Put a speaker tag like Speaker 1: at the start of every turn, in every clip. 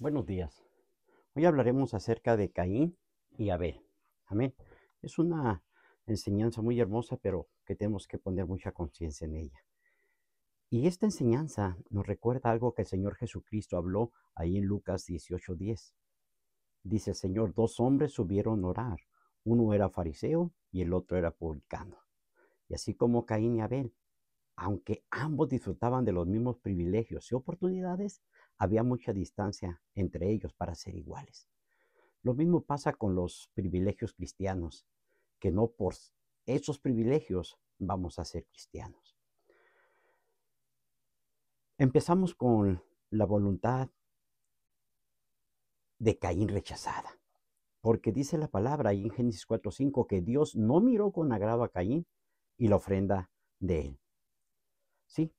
Speaker 1: Buenos días. Hoy hablaremos acerca de Caín y Abel. Amén. Es una enseñanza muy hermosa, pero que tenemos que poner mucha conciencia en ella. Y esta enseñanza nos recuerda algo que el Señor Jesucristo habló ahí en Lucas 18:10. Dice el Señor, dos hombres subieron a orar. Uno era fariseo y el otro era publicano. Y así como Caín y Abel, aunque ambos disfrutaban de los mismos privilegios y oportunidades, había mucha distancia entre ellos para ser iguales. Lo mismo pasa con los privilegios cristianos, que no por esos privilegios vamos a ser cristianos. Empezamos con la voluntad de Caín rechazada, porque dice la palabra ahí en Génesis 4:5 que Dios no miró con agrado a Caín y la ofrenda de él. Sí,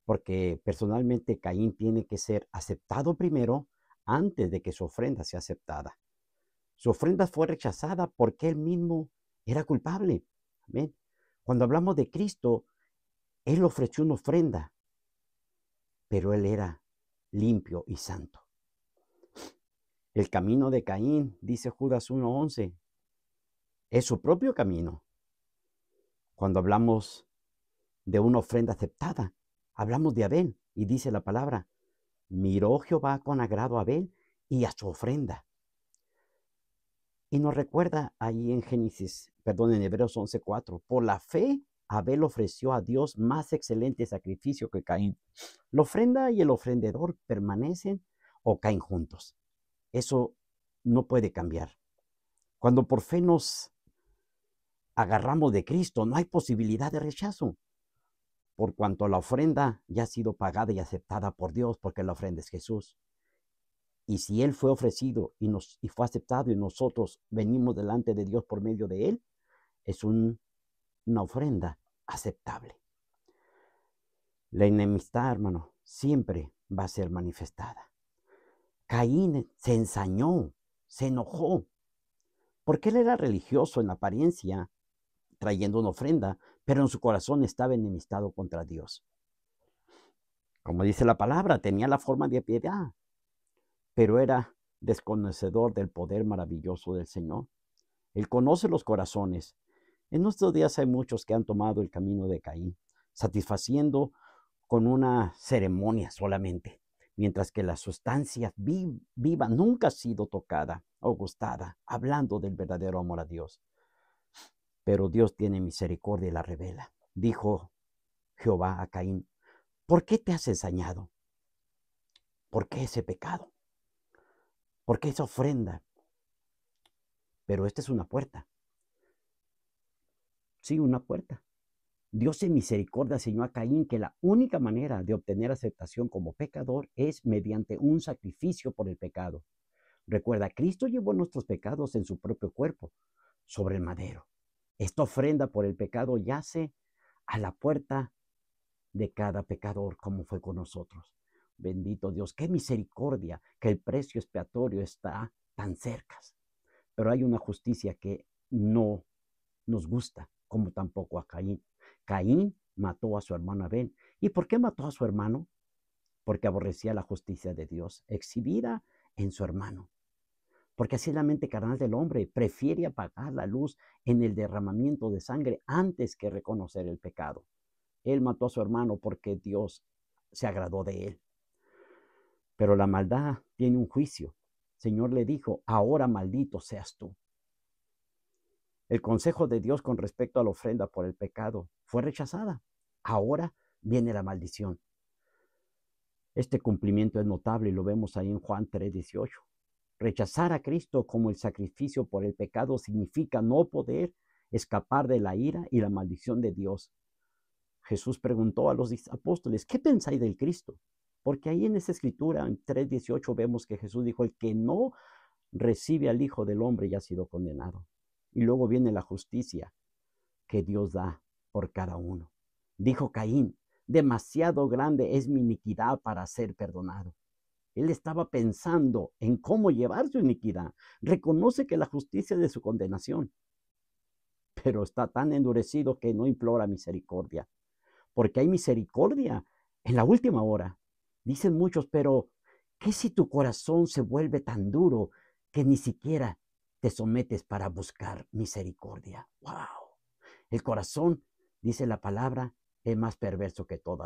Speaker 1: porque personalmente Caín tiene que ser aceptado primero antes de que su ofrenda sea aceptada. Su ofrenda fue rechazada porque él mismo era culpable. Amén. Cuando hablamos de Cristo, él ofreció una ofrenda, pero él era limpio y santo. El camino de Caín, dice Judas 1:11, es su propio camino. Cuando hablamos de una ofrenda aceptada, hablamos de Abel y dice la palabra, miró Jehová con agrado a Abel y a su ofrenda. Y nos recuerda ahí en en Hebreos 11:4, por la fe Abel ofreció a Dios más excelente sacrificio que Caín. La ofrenda y el ofrendador permanecen o caen juntos. Eso no puede cambiar. Cuando por fe nos agarramos de Cristo, no hay posibilidad de rechazo, por cuanto la ofrenda ya ha sido pagada y aceptada por Dios, porque la ofrenda es Jesús. Y si Él fue ofrecido y fue aceptado y nosotros venimos delante de Dios por medio de Él, es una ofrenda aceptable. La enemistad, hermano, siempre va a ser manifestada. Caín se ensañó, se enojó, porque él era religioso en apariencia, trayendo una ofrenda, pero en su corazón estaba enemistado contra Dios. Como dice la palabra, tenía la forma de piedad, pero era desconocedor del poder maravilloso del Señor. Él conoce los corazones. En nuestros días hay muchos que han tomado el camino de Caín, satisfaciendo con una ceremonia solamente, mientras que la sustancia viva nunca ha sido tocada o gustada, hablando del verdadero amor a Dios. Pero Dios tiene misericordia y la revela. Dijo Jehová a Caín, ¿por qué te has ensañado? ¿Por qué ese pecado? ¿Por qué esa ofrenda? Pero esta es una puerta. Sí, una puerta. Dios en misericordia enseñó a Caín que la única manera de obtener aceptación como pecador es mediante un sacrificio por el pecado. Recuerda, Cristo llevó nuestros pecados en su propio cuerpo, sobre el madero. Esta ofrenda por el pecado yace a la puerta de cada pecador, como fue con nosotros. Bendito Dios, qué misericordia, que el precio expiatorio está tan cerca. Pero hay una justicia que no nos gusta, como tampoco a Caín. Caín mató a su hermano Abel. ¿Y por qué mató a su hermano? Porque aborrecía la justicia de Dios exhibida en su hermano. Porque así es la mente carnal del hombre, prefiere apagar la luz en el derramamiento de sangre antes que reconocer el pecado. Él mató a su hermano porque Dios se agradó de él. Pero la maldad tiene un juicio. El Señor le dijo, ahora maldito seas tú. El consejo de Dios con respecto a la ofrenda por el pecado fue rechazada. Ahora viene la maldición. Este cumplimiento es notable y lo vemos ahí en Juan 3:18. Rechazar a Cristo como el sacrificio por el pecado significa no poder escapar de la ira y la maldición de Dios. Jesús preguntó a los apóstoles, ¿qué pensáis del Cristo? Porque ahí en esa escritura, en 3:18, vemos que Jesús dijo, el que no recibe al Hijo del Hombre ya ha sido condenado. Y luego viene la justicia que Dios da por cada uno. Dijo Caín, demasiado grande es mi iniquidad para ser perdonado. Él estaba pensando en cómo llevar su iniquidad. Reconoce que la justicia es de su condenación, pero está tan endurecido que no implora misericordia, porque hay misericordia en la última hora. Dicen muchos, pero ¿Qué si tu corazón se vuelve tan duro que ni siquiera te sometes para buscar misericordia? ¡Wow! El corazón, dice la palabra, es más perverso que todas